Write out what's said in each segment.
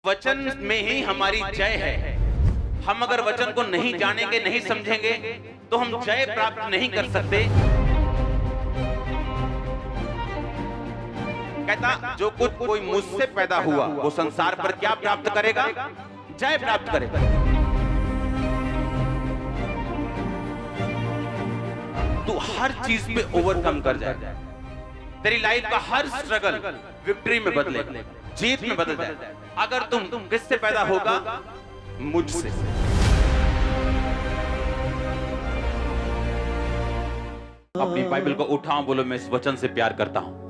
वचन में ही हमारी जय है। हम अगर वचन को नहीं जानेंगे, नहीं समझेंगे, तो हम जय प्राप्त नहीं कर सकते। कहता जो कुछ कोई मुझसे पैदा हुआ वो संसार पर क्या प्राप्त करेगा? जय प्राप्त करेगा। तू हर चीज पे ओवरकम कर जाएगा। तेरी लाइफ का हर स्ट्रगल विक्ट्री में बदलेगा, जीत में बदल जाएगा अगर तुम किससे पैदा होगा? मुझसे। अपनी बाइबल को उठाओ, बोलो मैं इस वचन से प्यार करता हूं।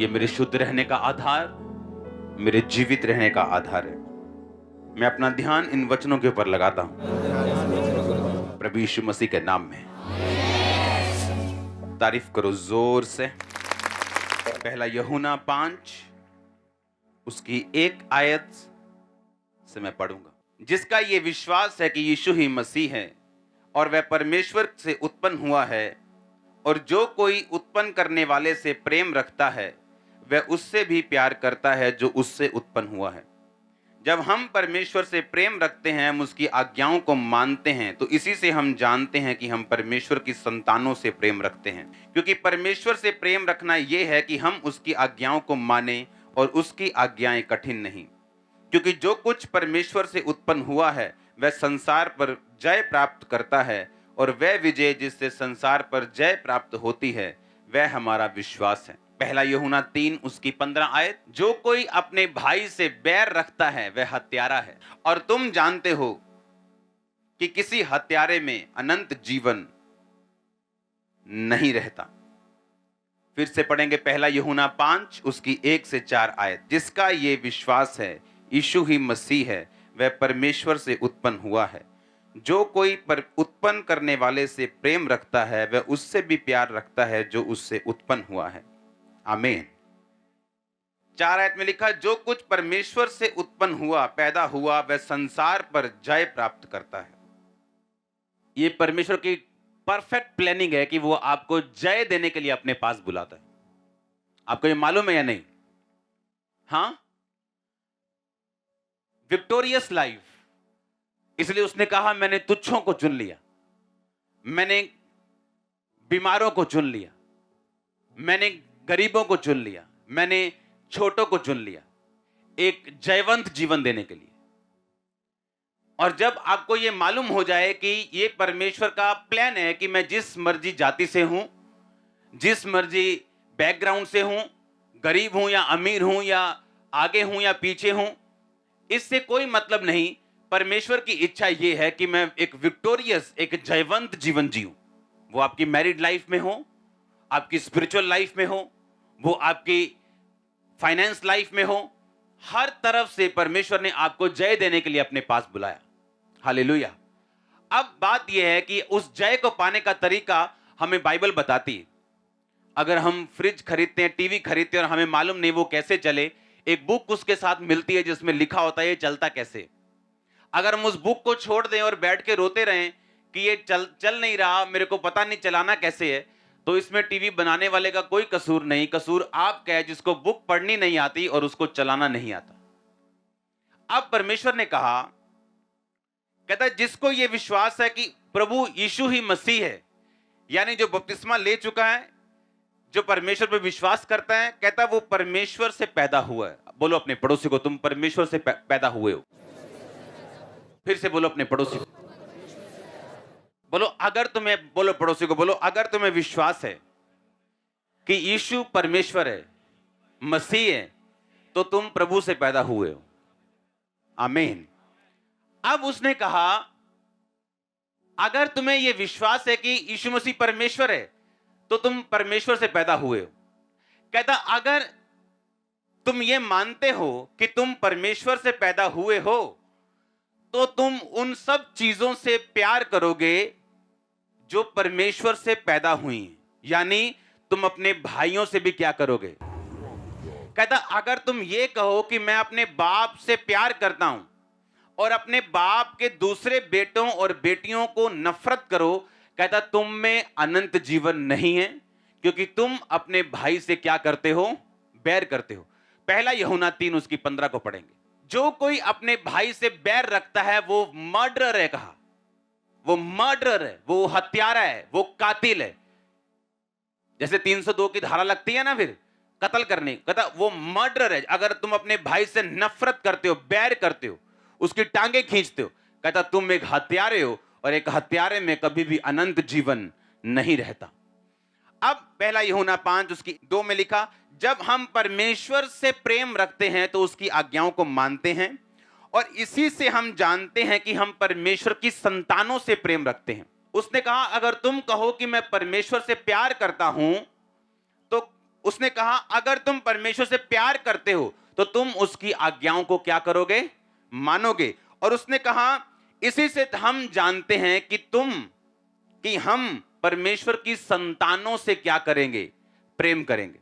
ये मेरे शुद्ध रहने का आधार, मेरे जीवित रहने का आधार है। मैं अपना ध्यान इन वचनों के ऊपर लगाता हूं प्रभु यीशु मसीह के नाम में। तारीफ करो जोर से। पहला यूहन्ना 5 उसकी 1 आयत से मैं पढ़ूंगा। जिसका ये विश्वास है कि यीशु ही मसीह है और वह परमेश्वर से उत्पन्न हुआ है, और जो कोई उत्पन्न करने वाले से प्रेम रखता है वह उससे भी प्यार करता है जो उससे उत्पन्न हुआ है। जब हम परमेश्वर से प्रेम रखते हैं, हम उसकी आज्ञाओं को मानते हैं, तो इसी से हम जानते हैं कि हम परमेश्वर की संतानों से प्रेम रखते हैं। क्योंकि परमेश्वर से प्रेम रखना यह है कि हम उसकी आज्ञाओं को माने और उसकी आज्ञाएं कठिन नहीं। क्योंकि जो कुछ परमेश्वर से उत्पन्न हुआ है वह संसार पर जय प्राप्त करता है, और वह विजय जिससे संसार पर जय प्राप्त होती है वह हमारा विश्वास है। पहला यूहन्ना 3 उसकी 15 आयत। जो कोई अपने भाई से बैर रखता है वह हत्यारा है, और तुम जानते हो कि किसी हत्यारे में अनंत जीवन नहीं रहता। फिर से पढ़ेंगे पहला यूहन्ना 5 उसकी 1 से 4 आयत। जिसका ये विश्वास है यीशु ही मसीह है, वह परमेश्वर से उत्पन्न हुआ है। जो कोई उत्पन्न करने वाले से प्रेम रखता है वह उससे भी प्यार रखता है जो उससे उत्पन्न हुआ है। आमीन। 4 आयत में लिखा, जो कुछ परमेश्वर से उत्पन्न हुआ, पैदा हुआ, वह संसार पर जय प्राप्त करता है। ये परमेश्वर की परफेक्ट प्लानिंग है कि वो आपको जय देने के लिए अपने पास बुलाता है। आपको ये मालूम है या नहीं? हाँ, विक्टोरियस लाइफ। इसलिए उसने कहा मैंने तुच्छों को चुन लिया, मैंने बीमारों को चुन लिया, मैंने गरीबों को चुन लिया, मैंने छोटों को चुन लिया, एक जयवंत जीवन देने के लिए। और जब आपको यह मालूम हो जाए कि यह परमेश्वर का प्लान है कि मैं जिस मर्जी जाति से हूं, जिस मर्जी बैकग्राउंड से हूं, गरीब हूं या अमीर हूं, या आगे हूं या पीछे हूं, इससे कोई मतलब नहीं। परमेश्वर की इच्छा यह है कि मैं एक विक्टोरियस, एक जयवंत जीवन जीऊं। वो आपकी मैरिड लाइफ में हो, आपकी स्पिरिचुअल लाइफ में हो, वो आपकी फाइनेंस लाइफ में हो, हर तरफ से परमेश्वर ने आपको जय देने के लिए अपने पास बुलाया। हालेलुया। अब बात यह है कि उस जय को पाने का तरीका हमें बाइबल बताती है। अगर हम फ्रिज खरीदते हैं, टीवी खरीदते हैं और हमें मालूम नहीं वो कैसे चले, एक बुक उसके साथ मिलती है जिसमें लिखा होता है ये चलता कैसे। अगर हम उस बुक को छोड़ दें और बैठ के रोते रहें कि ये चल नहीं रहा, मेरे को पता नहीं चलाना कैसे है, तो इसमें टीवी बनाने वाले का कोई कसूर नहीं। कसूर आपका है जिसको बुक पढ़नी नहीं आती और उसको चलाना नहीं आता। अब परमेश्वर ने कहा, कहता है जिसको यह विश्वास है कि प्रभु यीशु ही मसीह है, यानी जो बपतिस्मा ले चुका है, जो परमेश्वर पर विश्वास करता है, कहता वो परमेश्वर से पैदा हुआ है। बोलो अपने पड़ोसी को, तुम परमेश्वर से पैदा हुए हो। फिर से बोलो अपने पड़ोसी को, बोलो अगर तुम्हें, बोलो पड़ोसी को, बोलो अगर तुम्हें विश्वास है कि यीशु परमेश्वर है, मसीह है, तो तुम प्रभु से पैदा हुए हो। आमीन। अब उसने कहा अगर तुम्हें यह विश्वास है कि यीशु मसीह परमेश्वर है तो तुम परमेश्वर से पैदा हुए हो। कहता अगर तुम ये मानते हो कि तुम परमेश्वर से पैदा हुए हो तो तुम उन सब चीजों से प्यार करोगे जो परमेश्वर से पैदा हुई। यानी तुम अपने भाइयों से भी क्या करोगे? कहता अगर तुम ये कहो कि मैं अपने बाप से प्यार करता हूं और अपने बाप के दूसरे बेटों और बेटियों को नफरत करो, कहता तुम में अनंत जीवन नहीं है, क्योंकि तुम अपने भाई से क्या करते हो? बैर करते हो। पहला यूहन्ना 3 उसकी 15 को पढ़ेंगे। जो कोई अपने भाई से बैर रखता है वो मर्डरर है, कहा वो मर्डरर है, वो हत्यारा है, वो कातिल है। जैसे 302 की धारा लगती है ना, फिर कत्ल करने, कहता वो मर्डरर है। अगर तुम अपने भाई से नफरत करते हो, बैर करते हो, उसकी टांगे खींचते हो, कहता तुम एक हत्यारे हो, और एक हत्यारे में कभी भी अनंत जीवन नहीं रहता। अब पहला यूहन्ना 5 उसकी 2 में लिखा, जब हम परमेश्वर से प्रेम रखते हैं तो उसकी आज्ञाओं को मानते हैं, और इसी से हम जानते हैं कि हम परमेश्वर की संतानों से प्रेम रखते हैं। उसने कहा अगर तुम कहो कि मैं परमेश्वर से प्यार करता हूं, तो उसने कहा अगर तुम परमेश्वर से प्यार करते हो तो तुम उसकी आज्ञाओं को क्या करोगे? मानोगे। और उसने कहा इसी से हम जानते हैं कि हम परमेश्वर की संतानों से क्या करेंगे? प्रेम करेंगे।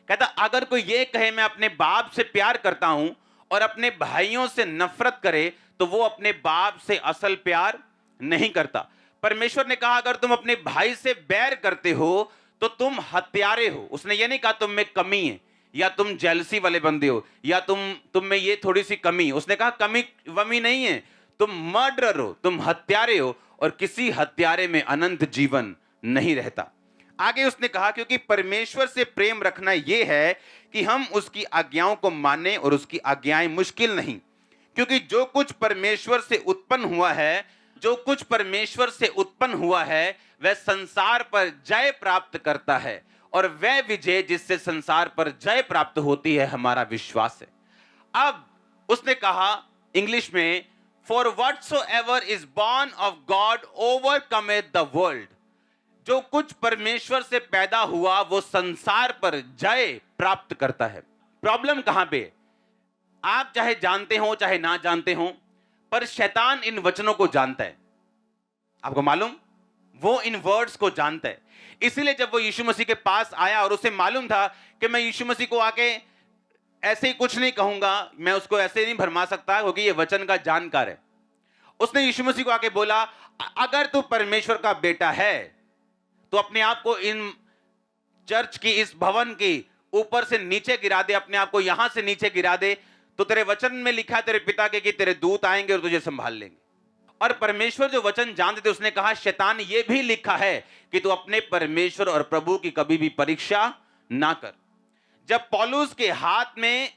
कहता अगर कोई ये कहे मैं अपने बाप से प्यार करता हूं और अपने भाइयों से नफरत करे तो वो अपने बाप से असल प्यार नहीं करता। परमेश्वर ने कहा अगर तुम अपने भाई से बैर करते हो तो तुम हत्यारे हो। उसने ये नहीं कहा तुम में कमी है, या तुम जेलसी वाले बंदे हो, या तुम में ये थोड़ी सी कमी है। उसने कहा कमी वमी नहीं है, तुम मर्डरर हो, तुम हत्यारे हो, और किसी हत्यारे में अनंत जीवन नहीं रहता। आगे उसने कहा क्योंकि परमेश्वर से प्रेम रखना यह है कि हम उसकी आज्ञाओं को माने, और उसकी आज्ञाएं मुश्किल नहीं, क्योंकि जो कुछ परमेश्वर से उत्पन्न हुआ है वह संसार पर जय प्राप्त करता है, और वह विजय जिससे संसार पर जय प्राप्त होती है हमारा विश्वास है। अब उसने कहा इंग्लिश में, for whatsoever is born of God overcometh the world. जो कुछ परमेश्वर से पैदा हुआ वो संसार पर जय प्राप्त करता है। प्रॉब्लम कहां पे? आप चाहे जानते हो चाहे ना जानते हो, पर शैतान इन वचनों को जानता है। आपको मालूम, वो इन वर्ड्स को जानता है। इसीलिए जब वो यीशु मसीह के पास आया और उसे मालूम था कि मैं यीशु मसीह को आके ऐसे ही कुछ नहीं कहूंगा, मैं उसको ऐसे नहीं भरमा सकता क्योंकि ये वचन का जानकार है, उसने यीशु मसीह को आके बोला अगर तू परमेश्वर का बेटा है तो अपने आप को इन चर्च की, इस भवन की ऊपर से नीचे गिरा दे, अपने आप को यहां से नीचे गिरा दे, तो तेरे वचन में लिखा है तेरे पिता के कि तेरे दूत आएंगे और तुझे संभाल लेंगे। और परमेश्वर जो वचन जानते थे, उसने कहा शैतान ये भी लिखा है कि तू अपने परमेश्वर और प्रभु की कभी भी परीक्षा ना कर। जब पौलुस के हाथ में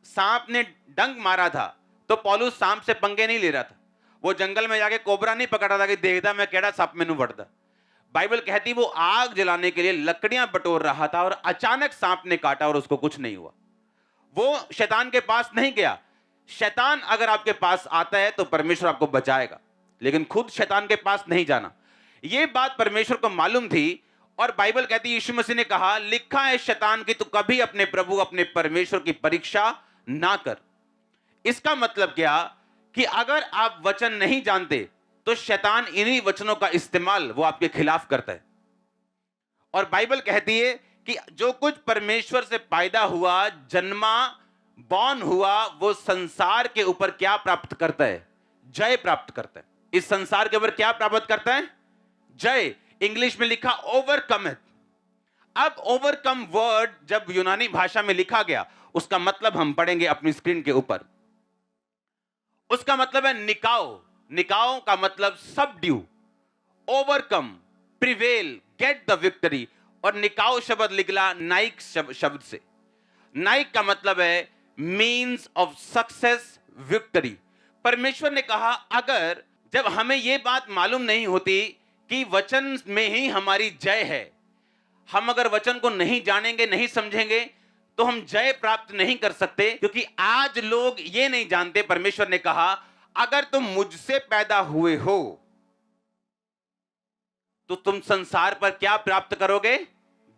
सांप ने डंक मारा था तो पौलुस सांप से पंगे नहीं ले रहा था, वो जंगल में जाके कोबरा नहीं पकड़ा था कि देखता मैं केड़ा सांप मैनू वड़दा। बाइबल कहती वो आग जलाने के लिए लकड़ियां बटोर रहा था और अचानक सांप ने काटा और उसको कुछ नहीं हुआ। वो शैतान के पास नहीं गया। शैतान अगर आपके पास आता है तो परमेश्वर आपको बचाएगा, लेकिन खुद शैतान के पास नहीं जाना। यह बात परमेश्वर को मालूम थी, और बाइबल कहती है यीशु मसीह ने कहा लिखा है शैतान की तू कभी अपने प्रभु अपने परमेश्वर की परीक्षा ना कर। इसका मतलब क्या कि अगर आप वचन नहीं जानते तो शैतान इन्हीं वचनों का इस्तेमाल वो आपके खिलाफ करता है। और बाइबल कहती है कि जो कुछ परमेश्वर से पैदा हुआ, जन्मा, बॉर्न हुआ, वो संसार के ऊपर क्या प्राप्त करता है? जय प्राप्त करता है। इस संसार के ऊपर क्या प्राप्त करता है? जय। इंग्लिश में लिखा ओवरकम है। अब ओवरकम वर्ड जब यूनानी भाषा में लिखा गया, उसका मतलब हम पढ़ेंगे अपनी स्क्रीन के ऊपर। उसका मतलब है निकाओ। निकाओ का मतलब subdue, overcome, prevail, get the victory. और निकाओ शब्द निकला नाइक शब्द से। नाइक का मतलब है मीन्स ऑफ सक्सेस, विक्ट्री। परमेश्वर ने कहा अगर जब हमें यह बात मालूम नहीं होती कि वचन में ही हमारी जय है, हम अगर वचन को नहीं जानेंगे, नहीं समझेंगे, तो हम जय प्राप्त नहीं कर सकते। क्योंकि आज लोग ये नहीं जानते, परमेश्वर ने कहा अगर तुम मुझसे पैदा हुए हो तो तुम संसार पर क्या प्राप्त करोगे?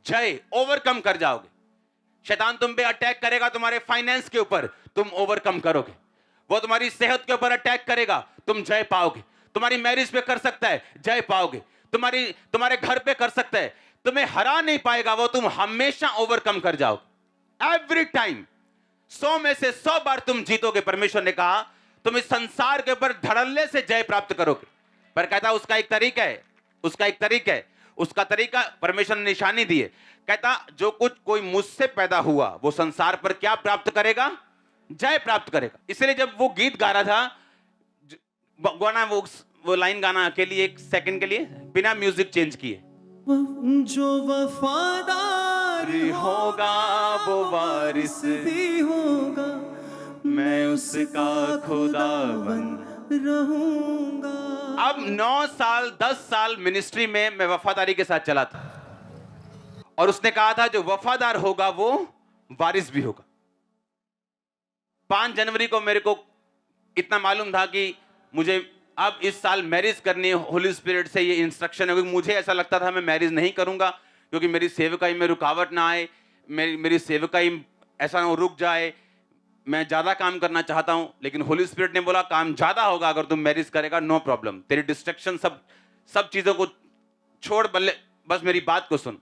जय, ओवरकम कर जाओगे। शैतान तुम पे अटैक करेगा, तुम्हारे फाइनेंस के ऊपर, तुम ओवरकम करोगे। वो तुम्हारी सेहत के ऊपर अटैक करेगा, तुम जय पाओगे। तुम्हारी मैरिज पे कर सकता है, जय पाओगे। तुम्हारे घर पे कर सकता है, तुम्हें हरा नहीं पाएगा वो, तुम हमेशा ओवरकम कर जाओगे। एवरी टाइम 100 में से 100 बार तुम जीतोगे। परमेश्वर ने कहा तुम इस संसार के ऊपर धड़ल्ले से जय प्राप्त करोगे। पर कहता उसका एक तरीका है, उसका एक तरीका है। उसका तरीका परमेश्वर ने निशानी दी है। कहता जो कुछ कोई मुझसे पैदा हुआ वो संसार पर क्या प्राप्त करेगा? जय प्राप्त करेगा। इसलिए जब वो गीत गा रहा था, गाना वो लाइन गाना अकेली 1 सेकंड के लिए बिना म्यूजिक चेंज किए, जो वफादार होगा वो वारिस भी होगा, मैं उसका खुदावन रहूंगा। अब 9 साल 10 साल मिनिस्ट्री में मैं वफादारी के साथ चला था, और उसने कहा था जो वफादार होगा वो वारिस भी होगा। 5 जनवरी को मेरे को इतना मालूम था कि मुझे अब इस साल मैरिज करनी है। होली स्पिरिट से ये इंस्ट्रक्शन है, क्योंकि मुझे ऐसा लगता था मैं मैरिज नहीं करूंगा क्योंकि मेरी सेवकाई में रुकावट ना आए, मेरी सेवकाई ऐसा ना रुक जाए, मैं ज्यादा काम करना चाहता हूं। लेकिन होली स्पिरिट ने बोला काम ज्यादा होगा अगर तुम मैरिज करेगा, नो प्रॉब्लम, तेरी डिस्ट्रक्शन सब चीजों को छोड़, बस मेरी बात को सुन।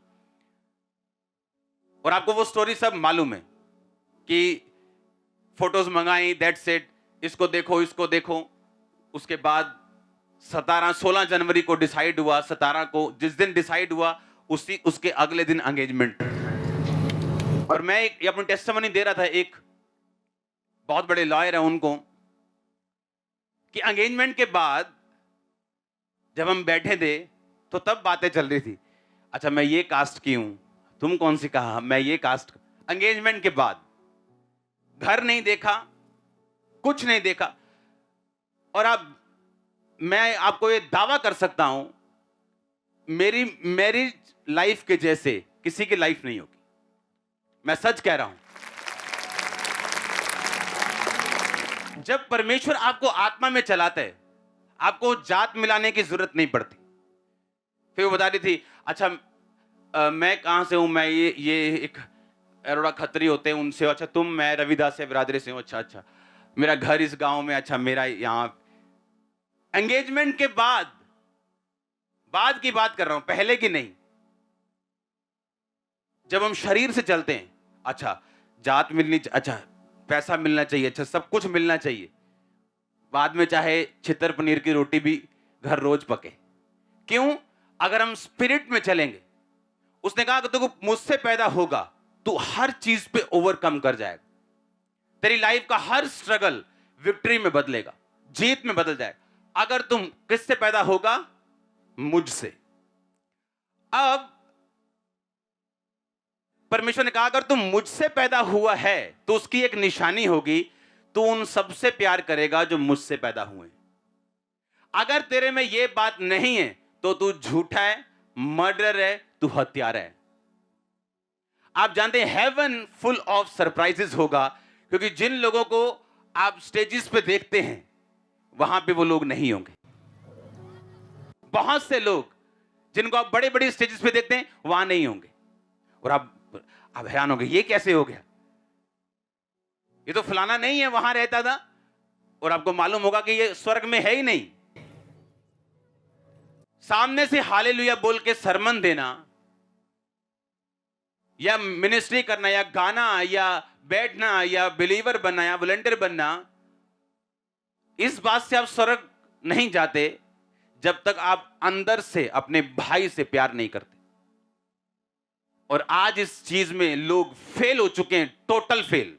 और आपको वो स्टोरी सब मालूम है कि फोटोज मंगाई, दैट्स इट, इसको देखो। उसके बाद 16 जनवरी को डिसाइड हुआ, 17 को जिस दिन डिसाइड हुआ उसके अगले दिन एंगेजमेंट। और मैं ये अपनी टेस्टिमनी दे रहा था एक बहुत बड़े लॉयर है उनको, कि एंगेजमेंट के बाद जब हम बैठे थे तो तब बातें चल रही थी, अच्छा मैं ये कास्ट की हूं, तुम कौन सी कहा, मैं ये कास्ट। एंगेजमेंट के बाद घर नहीं देखा, कुछ नहीं देखा। और अब मैं आपको ये दावा कर सकता हूं मेरी मैरिज लाइफ के जैसे किसी की लाइफ नहीं होगी, मैं सच कह रहा हूं। जब परमेश्वर आपको आत्मा में चलाता है आपको जात मिलाने की जरूरत नहीं पड़ती। फिर वो बता रही थी, अच्छा मैं कहां से हूं, मैं ये एक अरोड़ा खत्री होते हैं उनसे, अच्छा तुम, मैं रविदास से बिरादरी से हूं, अच्छा मेरा घर इस गांव में, अच्छा मेरा यहां। एंगेजमेंट के बाद की बात कर रहा हूं, पहले की नहीं। जब हम शरीर से चलते हैं, अच्छा जात मिलनी, अच्छा पैसा मिलना चाहिए, अच्छा सब कुछ मिलना चाहिए, बाद में चाहे छितर पनीर की रोटी भी घर रोज पके। क्यों? अगर हम स्पिरिट में चलेंगे, उसने कहा कि तू मुझसे पैदा होगा तू हर चीज पे ओवरकम कर जाएगा, तेरी लाइफ का हर स्ट्रगल विक्ट्री में बदलेगा, जीत में बदल जाएगा। अगर तुम किससे पैदा होगा? मुझसे। अब परमेश्वर ने कहा अगर तुम मुझसे पैदा हुआ है तो उसकी एक निशानी होगी, तू उन सबसे प्यार करेगा जो मुझसे पैदा हुए। अगर तेरे में यह बात नहीं है तो तू झूठा है, मर्डर है, तू हत्यारा है। आप जानते हैं हेवन फुल ऑफ सरप्राइजेस होगा, क्योंकि जिन लोगों को आप स्टेजेस पे देखते हैं वहां पे वो लोग नहीं होंगे। बहुत से लोग जिनको आप बड़े बड़े स्टेजेस पे देखते हैं वहां नहीं होंगे, और आप हैरान होंगे ये कैसे हो गया, ये तो फलाना नहीं है, वहां रहता था। और आपको मालूम होगा कि ये स्वर्ग में है ही नहीं। सामने से हालेलुया बोल के सरमन देना या मिनिस्ट्री करना या गाना या बैठना या बिलीवर बनना या वॉलंटियर बनना, इस बात से आप स्वर्ग नहीं जाते जब तक आप अंदर से अपने भाई से प्यार नहीं करते। और आज इस चीज में लोग फेल हो चुके हैं, टोटल फेल।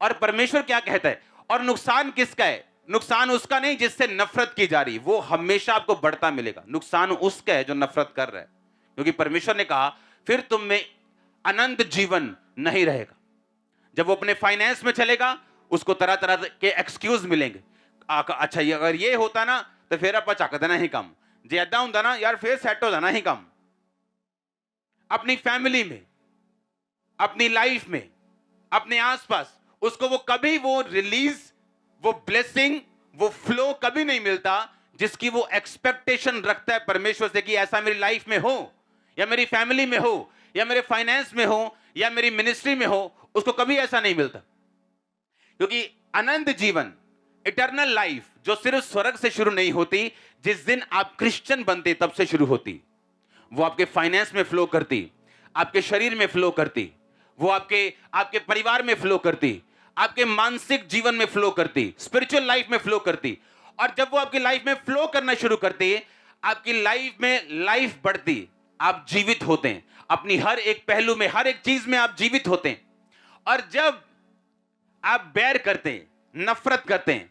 और परमेश्वर क्या कहता है? और नुकसान किसका है? नुकसान उसका नहीं जिससे नफरत की जा रही, वो हमेशा आपको बढ़ता मिलेगा। नुकसान उसका है जो नफरत कर रहा है, क्योंकि परमेश्वर ने कहा फिर तुम में अनंत जीवन नहीं रहेगा। जब वो अपने फाइनेंस में चलेगा उसको तरह तरह के एक्सक्यूज मिलेंगे। अच्छा ये अगर ये होता ना तो फिर आप चाक देना ही कम, जे ऐदा होता ना यार फिर सेट हो जाना ही कम। अपनी फैमिली में, अपनी लाइफ में, अपने आसपास उसको वो कभी वो रिलीज, वो ब्लेसिंग, वो फ्लो कभी नहीं मिलता जिसकी वो एक्सपेक्टेशन रखता है परमेश्वर से कि ऐसा मेरी लाइफ में हो या मेरी फैमिली में हो या मेरे फाइनेंस में हो या मेरी मिनिस्ट्री में हो। उसको कभी ऐसा नहीं मिलता, क्योंकि अनंत जीवन, इटर्नल लाइफ जो सिर्फ स्वर्ग से शुरू नहीं होती, जिस दिन आप क्रिश्चियन बनते तब से शुरू होती। वो आपके फाइनेंस में फ्लो करती, आपके शरीर में फ्लो करती, वो आपके परिवार में फ्लो करती, आपके मानसिक जीवन में फ्लो करती, स्पिरिचुअल लाइफ में फ्लो करती। और जब वो आपकी लाइफ में फ्लो करना शुरू करती है, आपकी लाइफ में लाइफ बढ़ती है, आप जीवित होते हैं, अपनी हर एक पहलू में, हर एक चीज में आप जीवित होते हैं। और जब आप बैर करते हैं, नफरत करते हैं,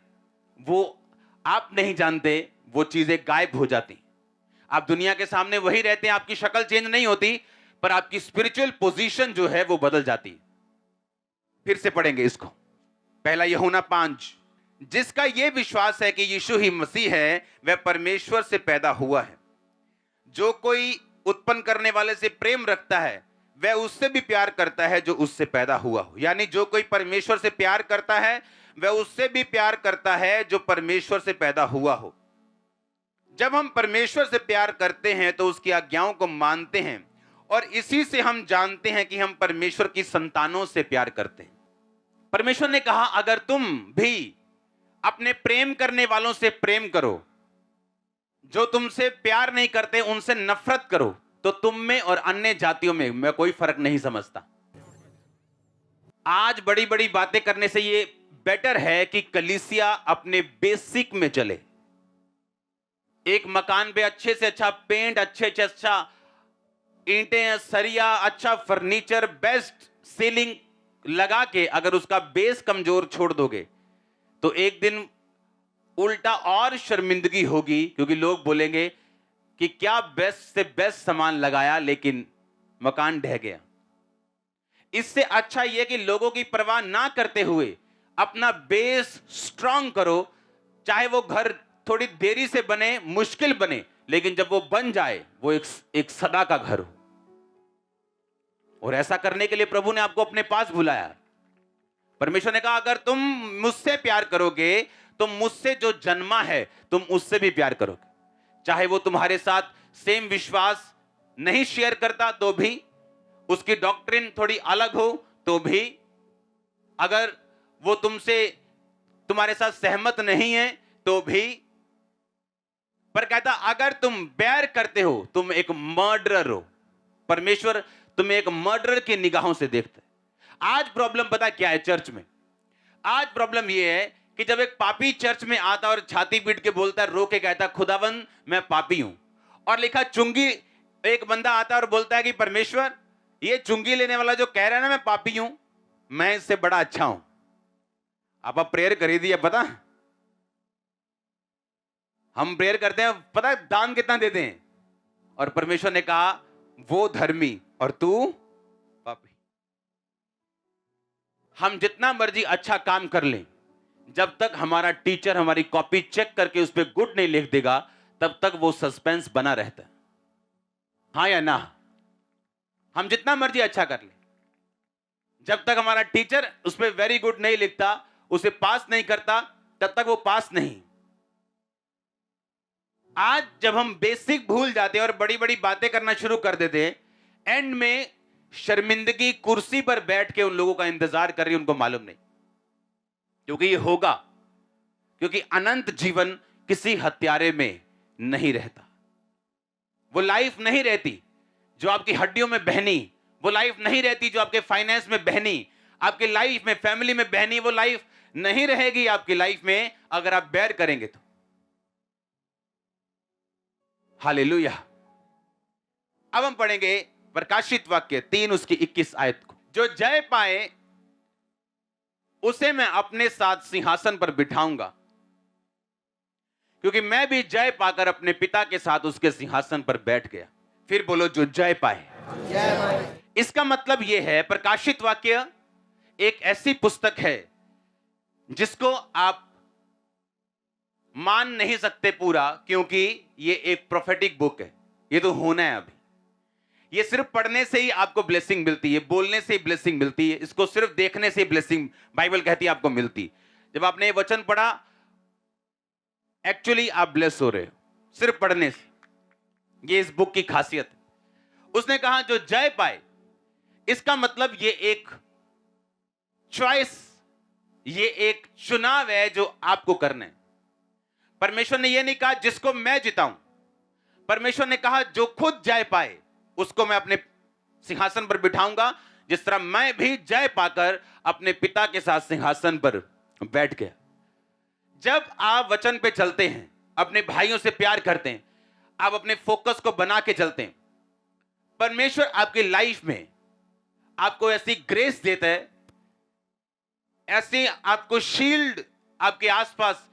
वो आप नहीं जानते वो चीजें गायब हो जाती। आप दुनिया के सामने वही रहते हैं, आपकी शक्ल चेंज नहीं होती, पर आपकी स्पिरिचुअल पोजीशन जो है वो बदल जाती। फिर से पढ़ेंगे इसको, पहला यूहन्ना 5। जिसका यह विश्वास है कि यीशु ही मसीह है, वह परमेश्वर से पैदा हुआ है। जो कोई उत्पन्न करने वाले से प्रेम रखता है, वह उससे भी प्यार करता है जो उससे पैदा हुआ हो। यानी जो कोई परमेश्वर से प्यार करता है, वह उससे भी प्यार करता है जो परमेश्वर से पैदा हुआ हो। जब हम परमेश्वर से प्यार करते हैं तो उसकी आज्ञाओं को मानते हैं, और इसी से हम जानते हैं कि हम परमेश्वर की संतानों से प्यार करते हैं। परमेश्वर ने कहा, अगर तुम भी अपने प्रेम करने वालों से प्रेम करो, जो तुमसे प्यार नहीं करते उनसे नफरत करो, तो तुम में और अन्य जातियों में मैं कोई फर्क नहीं समझता। आज बड़ी बड़ी बातें करने से ये बेटर है कि कलीसिया अपने बेसिक में चले। एक मकान पे अच्छे से अच्छा पेंट, अच्छे से अच्छा ईंटें, सरिया, अच्छा फर्नीचर, बेस्ट सीलिंग लगा के अगर उसका बेस कमजोर छोड़ दोगे तो एक दिन उल्टा और शर्मिंदगी होगी, क्योंकि लोग बोलेंगे कि क्या बेस्ट से बेस्ट सामान लगाया लेकिन मकान ढह गया। इससे अच्छा यह कि लोगों की परवाह ना करते हुए अपना बेस स्ट्रांग करो, चाहे वो घर थोड़ी देरी से बने, मुश्किल बने, लेकिन जब वो बन जाए वो एक सदा का घर हो। और ऐसा करने के लिए प्रभु ने आपको अपने पास बुलाया। परमेश्वर ने कहा, अगर तुम मुझसे प्यार करोगे तो मुझसे जो जन्मा है तुम उससे भी प्यार करोगे। चाहे वो तुम्हारे साथ सेम विश्वास नहीं शेयर करता तो भी, उसकी डॉक्ट्रिन थोड़ी अलग हो तो भी, अगर वो तुम्हारे साथ सहमत नहीं है तो भी, पर कहता अगर तुम बैर करते हो तुम एक मर्डरर हो। परमेश्वर तुम्हें एक मर्डरर की निगाहों से देखता है। आज प्रॉब्लम पता क्या है चर्च में? आज प्रॉब्लम यह है कि जब एक पापी चर्च में आता और छाती पीट के बोलता है, रो के कहता, खुदावन मैं पापी हूं, और लिखा चुंगी, एक बंदा आता और बोलता है कि परमेश्वर ये चुंगी लेने वाला जो कह रहा है ना मैं पापी हूं, मैं इससे बड़ा अच्छा हूं। आप प्रेयर करी दी है, पता हम प्रेयर करते हैं, पता दान कितना देते हैं, और परमेश्वर ने कहा वो धर्मी और तू पापी। हम जितना मर्जी अच्छा काम कर लें, जब तक हमारा टीचर हमारी कॉपी चेक करके उस पर गुड नहीं लिख देगा, तब तक वो सस्पेंस बना रहता है। हाँ या ना? हम जितना मर्जी अच्छा कर लें, जब तक हमारा टीचर उस पर वेरी गुड नहीं लिखता, उसे पास नहीं करता, तब तक वो पास नहीं। आज जब हम बेसिक भूल जाते हैं और बड़ी बड़ी बातें करना शुरू कर देते हैं, एंड में शर्मिंदगी कुर्सी पर बैठ के उन लोगों का इंतजार कर रही है, उनको मालूम नहीं। क्योंकि ये होगा, क्योंकि अनंत जीवन किसी हत्यारे में नहीं रहता। वो लाइफ नहीं रहती जो आपकी हड्डियों में बहनी, वो लाइफ नहीं रहती जो आपके फाइनेंस में बहनी, आपकी लाइफ में, फैमिली में बहनी, वो लाइफ नहीं रहेगी आपकी लाइफ में अगर आप बैर करेंगे तो। हालेलुया। अब हम पढ़ेंगे प्रकाशित वाक्य 3 उसकी 21 आयत को। जो जय पाए उसे मैं अपने साथ सिंहासन पर बिठाऊंगा, क्योंकि मैं भी जय पाकर अपने पिता के साथ उसके सिंहासन पर बैठ गया। फिर बोलो, जो जय पाए। इसका मतलब यह है, प्रकाशित वाक्य एक ऐसी पुस्तक है जिसको आप मान नहीं सकते पूरा, क्योंकि यह एक प्रोफेटिक बुक है। यह तो होना है अभी। ये सिर्फ पढ़ने से ही आपको ब्लेसिंग मिलती है, बोलने से ही ब्लेसिंग मिलती है, इसको सिर्फ देखने से ही ब्लेसिंग बाइबल कहती है आपको मिलती। जब आपने ये वचन पढ़ा, एक्चुअली आप ब्लेस हो रहे हो सिर्फ पढ़ने से। ये इस बुक की खासियत है। उसने कहा जो जय पाए, इसका मतलब ये एक चॉइस, ये एक चुनाव है जो आपको करना है। परमेश्वर ने यह नहीं कहा जिसको मैं जिताऊं, परमेश्वर ने कहा जो खुद जय पाए उसको मैं अपने सिंहासन पर बिठाऊंगा, जिस तरह मैं भी जय पाकर अपने पिता के साथ सिंहासन पर बैठ गया। जब आप वचन पे चलते हैं, अपने भाइयों से प्यार करते हैं, आप अपने फोकस को बना के चलते हैं, परमेश्वर आपकी लाइफ में आपको ऐसी ग्रेस देता है, ऐसी आपको शील्ड आपके आसपास,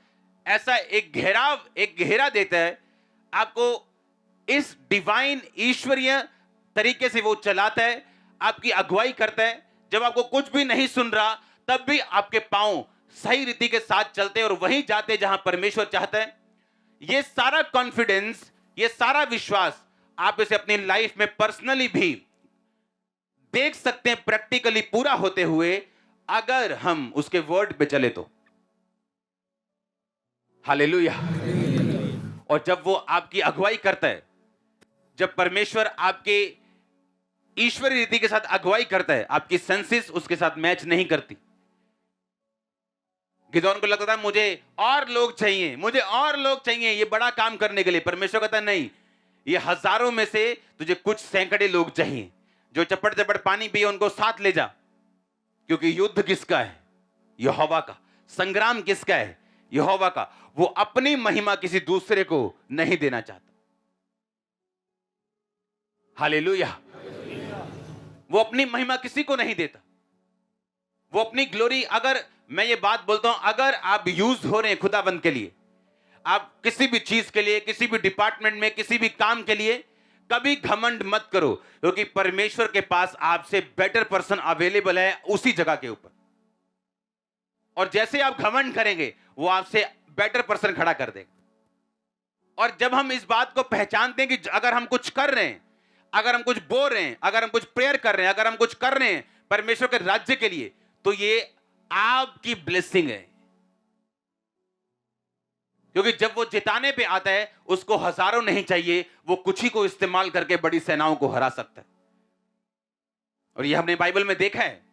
ऐसा एक घेरा देता है आपको, इस डिवाइन ईश्वरीय तरीके से वो चलाता है, आपकी अगुवाई करता है। जब आपको कुछ भी नहीं सुन रहा तब भी आपके पांव सही रीति के साथ चलते हैं और वहीं जाते जहां परमेश्वर चाहता है। ये सारा कॉन्फिडेंस, ये सारा विश्वास आप इसे अपनी लाइफ में पर्सनली भी देख सकते हैं प्रैक्टिकली पूरा होते हुए, अगर हम उसके वर्ड पे चले तो। हालेलुया। और जब वो आपकी अगुवाई करता है, जब परमेश्वर आपके ईश्वरीय रीति के साथ अगुवाई करता है, आपकी सेंसेस उसके साथ मैच नहीं करती। गिदोन को लगता था मुझे और लोग चाहिए, मुझे और लोग चाहिए ये बड़ा काम करने के लिए। परमेश्वर कहता है नहीं, ये हजारों में से तुझे कुछ सैकड़े लोग चाहिए जो चपड़ चपड़ पानी पिए, उनको साथ ले जा, क्योंकि युद्ध किसका है? यहोवा का। संग्राम किसका है? यहोवा का। वो अपनी महिमा किसी दूसरे को नहीं देना चाहता। हालेलुया। वो अपनी महिमा किसी को नहीं देता। वो अपनी ग्लोरी, अगर मैं ये बात बोलता हूं, अगर आप यूज हो रहे हैं खुदाबंद के लिए, आप किसी भी चीज के लिए, किसी भी डिपार्टमेंट में, किसी भी काम के लिए, कभी घमंड मत करो, क्योंकि परमेश्वर के पास आपसे बेटर पर्सन अवेलेबल है उसी जगह के ऊपर। और जैसे आप घमंड करेंगे वो आपसे बेटर पर्सन खड़ा कर देगा। और जब हम इस बात को पहचानते हैं कि अगर हम कुछ कर रहे हैं, अगर हम कुछ बोल रहे हैं, अगर हम कुछ प्रेयर कर रहे हैं, अगर हम कुछ कर रहे हैं परमेश्वर के राज्य के लिए, तो ये आपकी ब्लेसिंग है। क्योंकि जब वो जिताने पे आता है, उसको हजारों नहीं चाहिए, वो कुछ ही को इस्तेमाल करके बड़ी सेनाओं को हरा सकता है। और ये हमने बाइबल में देखा है।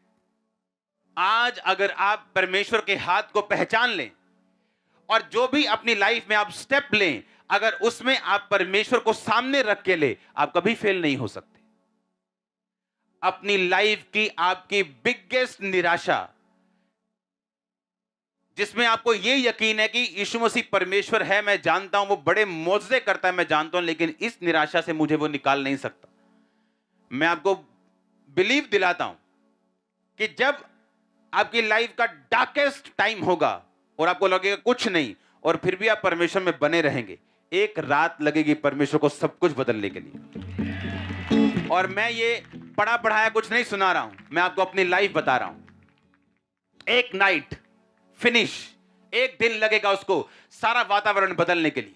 आज अगर आप परमेश्वर के हाथ को पहचान लें और जो भी अपनी लाइफ में आप स्टेप लें, अगर उसमें आप परमेश्वर को सामने रख के ले, आप कभी फेल नहीं हो सकते। अपनी लाइफ की आपकी बिगेस्ट निराशा, जिसमें आपको यह यकीन है कि यीशु मसीह परमेश्वर है, मैं जानता हूं वो बड़े मौजज़े करता है, मैं जानता हूं, लेकिन इस निराशा से मुझे वो निकाल नहीं सकता। मैं आपको बिलीव दिलाता हूं कि जब आपकी लाइफ का डार्केस्ट टाइम होगा और आपको लगेगा कुछ नहीं, और फिर भी आप परमेश्वर में बने रहेंगे, एक रात लगेगी परमेश्वर को सब कुछ बदलने के लिए। और मैं ये पढ़ा पढ़ाया कुछ नहीं सुना रहा हूं, मैं आपको अपनी लाइफ बता रहा हूं। एक नाइट फिनिश, एक दिन लगेगा उसको सारा वातावरण बदलने के लिए,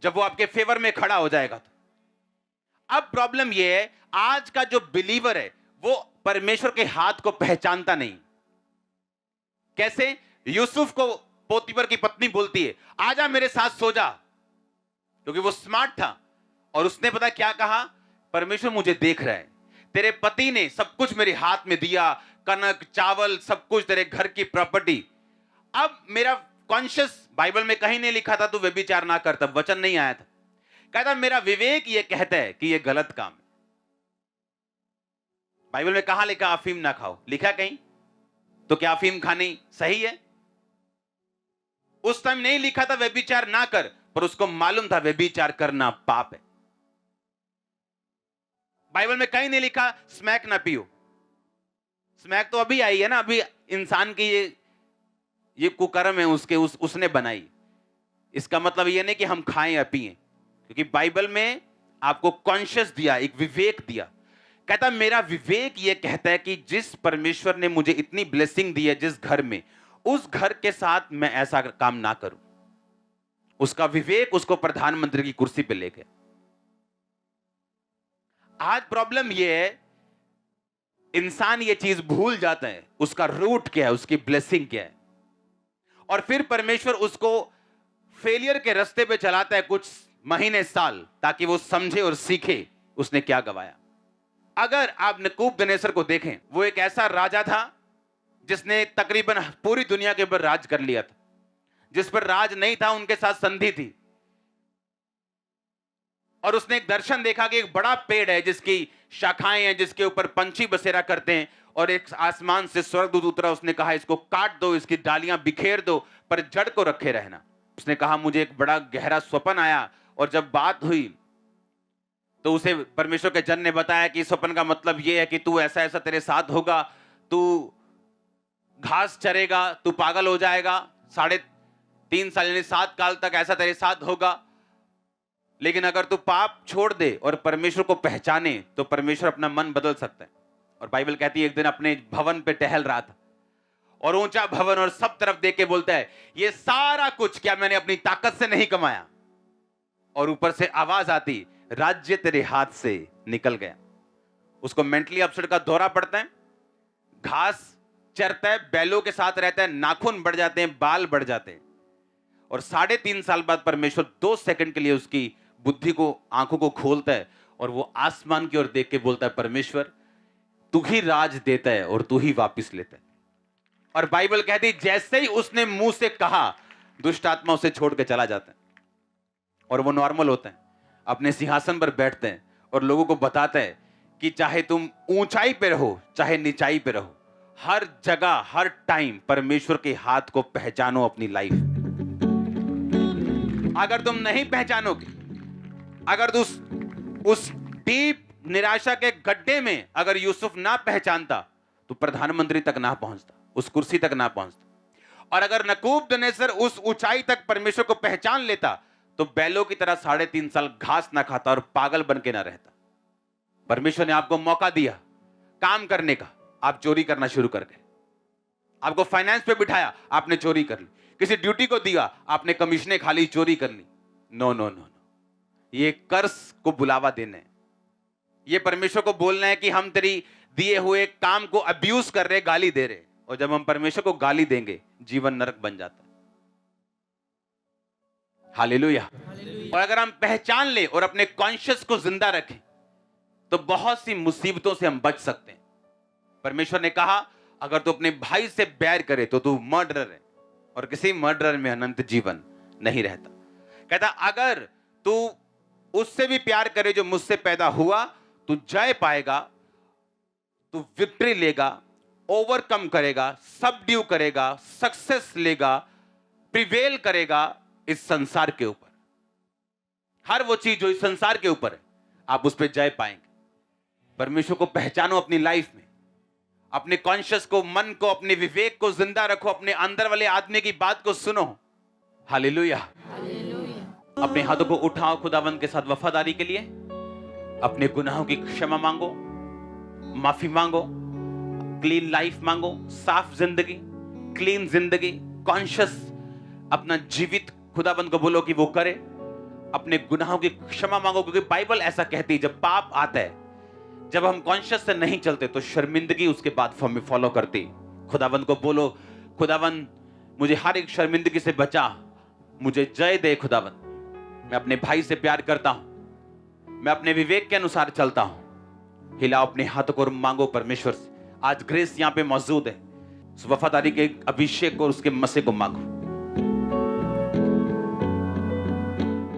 जब वो आपके फेवर में खड़ा हो जाएगा। तो अब प्रॉब्लम ये है, आज का जो बिलीवर है वो परमेश्वर के हाथ को पहचानता नहीं। कैसे? यूसुफ को पोतीफर की पत्नी बोलती है, आजा मेरे साथ सो जा, क्योंकि वो स्मार्ट था। और उसने पता क्या कहा? परमेश्वर मुझे देख रहा है, तेरे पति ने सब कुछ मेरे हाथ में दिया, कनक चावल सब कुछ, तेरे घर की प्रॉपर्टी। अब मेरा कॉन्शियस, बाइबल में कहीं नहीं लिखा था तू व्यभिचार ना कर, तब वचन नहीं आया था। कहता मेरा विवेक ये कहता है कि ये गलत काम है। बाइबल में कहां लिखा अफीम ना खाओ? लिखा कहीं? तो क्या अफीम खानी सही है? उस टाइम नहीं लिखा था व्यभिचार ना कर, पर उसको मालूम था व्यभिचार करना पाप है। बाइबल में कहीं नहीं लिखा स्मैक ना पियो। स्मैक तो अभी आई है ना, अभी इंसान की ये कुकर्म है उसने बनाई। इसका मतलब ये नहीं कि हम खाएं या पिएं, क्योंकि बाइबल में आपको कॉन्शियस दिया, एक विवेक दिया। कहता मेरा विवेक ये कहता है कि जिस परमेश्वर ने मुझे इतनी ब्लेसिंग दी है जिस घर में, उस घर के साथ मैं ऐसा काम ना करूं। उसका विवेक उसको प्रधानमंत्री की कुर्सी पे ले गया। आज प्रॉब्लम ये है, इंसान ये चीज भूल जाता है, उसका रूट क्या है, उसकी ब्लेसिंग क्या है। और फिर परमेश्वर उसको फेलियर के रास्ते पे चलाता है कुछ महीने साल, ताकि वो समझे और सीखे उसने क्या गवाया। अगर आप नबूकदनेस्सर को देखें, वो एक ऐसा राजा था जिसने तकरीबन पूरी दुनिया के ऊपर राज कर लिया था। जिस पर राज नहीं था उनके साथ संधि थी। और उसने एक दर्शन देखा कि एक बड़ा पेड़ है जिसकी शाखाएं हैं, जिसके ऊपर पंछी बसेरा करते हैं, और एक आसमान से स्वर्गदूत उतरा। उसने कहा इसको काट दो, इसकी डालियां बिखेर दो, पर जड़ को रखे रहना। उसने कहा मुझे एक बड़ा गहरा स्वप्न आया और जब बात हुई तो उसे परमेश्वर के जन ने बताया कि स्वप्न का मतलब यह है कि तू ऐसा ऐसा तेरे साथ होगा, तू घास चरेगा, तू पागल हो जाएगा, 3.5 साल यानी 7 काल तक ऐसा तेरे साथ होगा। लेकिन अगर तू पाप छोड़ दे और परमेश्वर को पहचाने तो परमेश्वर अपना मन बदल सकता है। और बाइबल कहती है एक दिन अपने भवन पे टहल रहा था और ऊंचा भवन और सब तरफ देख के बोलता है ये सारा कुछ क्या मैंने अपनी ताकत से नहीं कमाया? और ऊपर से आवाज आती राज्य तेरे हाथ से निकल गया। उसको मेंटली अपसेट का दौरा पड़ता है, घास चरता है, बैलों के साथ रहता है, नाखून बढ़ जाते हैं, बाल बढ़ जाते हैं। और 3.5 साल बाद परमेश्वर 2 सेकंड के लिए उसकी बुद्धि को, आंखों को खोलता है और वो आसमान की ओर देख के बोलता है परमेश्वर तू ही राज देता है और तू ही वापिस लेता है। और बाइबल कहती जैसे ही उसने मुंह से कहा दुष्ट आत्मा उसे छोड़ के चला जाता है और वो नॉर्मल होता है, अपने सिंहासन पर बैठते हैं और लोगों को बताता है कि चाहे तुम ऊंचाई पे रहो चाहे निचाई पे रहो, हर जगह हर टाइम परमेश्वर के हाथ को पहचानो अपनी लाइफ में। अगर तुम नहीं पहचानोगे, अगर उस डीप निराशा के गड्ढे में अगर यूसुफ ना पहचानता तो प्रधानमंत्री तक ना पहुंचता, उस कुर्सी तक ना पहुंचता। और अगर नबूकदनेस्सर उस ऊंचाई तक परमेश्वर को पहचान लेता तो बैलों की तरह 3.5 साल घास ना खाता और पागल बन के ना रहता। परमेश्वर ने आपको मौका दिया काम करने का, आप चोरी करना शुरू कर गए। आपको फाइनेंस पे बिठाया, आपने चोरी कर ली। किसी ड्यूटी को दिया, आपने कमीशने खा ली, चोरी कर ली। नो नो नो नो, ये कर्ज को बुलावा देना है। ये परमेश्वर को बोलना है कि हम तेरी दिए हुए काम को अब्यूज कर रहे, गाली दे रहे। और जब हम परमेश्वर को गाली देंगे जीवन नरक बन जाता है। हालेलुया। और अगर हम पहचान ले और अपने कॉन्शियस को जिंदा रखें तो बहुत सी मुसीबतों से हम बच सकते हैं। परमेश्वर ने कहा अगर तू अपने भाई से बैर करे तो तू मर्डरर है और किसी मर्डरर में अनंत जीवन नहीं रहता। कहता अगर तू उससे भी प्यार करे जो मुझसे पैदा हुआ, तू जय पाएगा, तू विक्ट्री लेगा, ओवरकम करेगा, सबड्यू करेगा, सक्सेस लेगा, प्रिवेल करेगा इस संसार के ऊपर। हर वो चीज जो इस संसार के ऊपर है आप उस पर जय पाएंगे। परमेश्वर को पहचानो अपनी लाइफ में, अपने कॉन्शियस को, मन को, अपने विवेक को जिंदा रखो, अपने अंदर वाले आदमी की बात को सुनो। हालेलुया। अपने हाथों को उठाओ खुदावंद के साथ वफादारी के लिए, अपने गुनाहों की क्षमा मांगो, माफी मांगो, क्लीन लाइफ मांगो, साफ जिंदगी, क्लीन जिंदगी, कॉन्शियस अपना जीवित खुदावंद को बोलो कि वो करे। अपने गुनाहों की क्षमा मांगो क्योंकि बाइबल ऐसा कहती है जब पाप आता है, जब हम कॉन्शियस से नहीं चलते तो शर्मिंदगी उसके बाद फॉलो करती। खुदावंद को बोलो खुदावंद मुझे हर एक शर्मिंदगी से बचा, मुझे जय दे खुदावंद। मैं अपने भाई से प्यार करता हूं, मैं अपने विवेक के अनुसार चलता हूं। हिलाओ अपने हाथों को और मांगो परमेश्वर से। आज ग्रेस यहां पे मौजूद है, उस वफादारी के अभिषेक और उसके मसे को मांगो।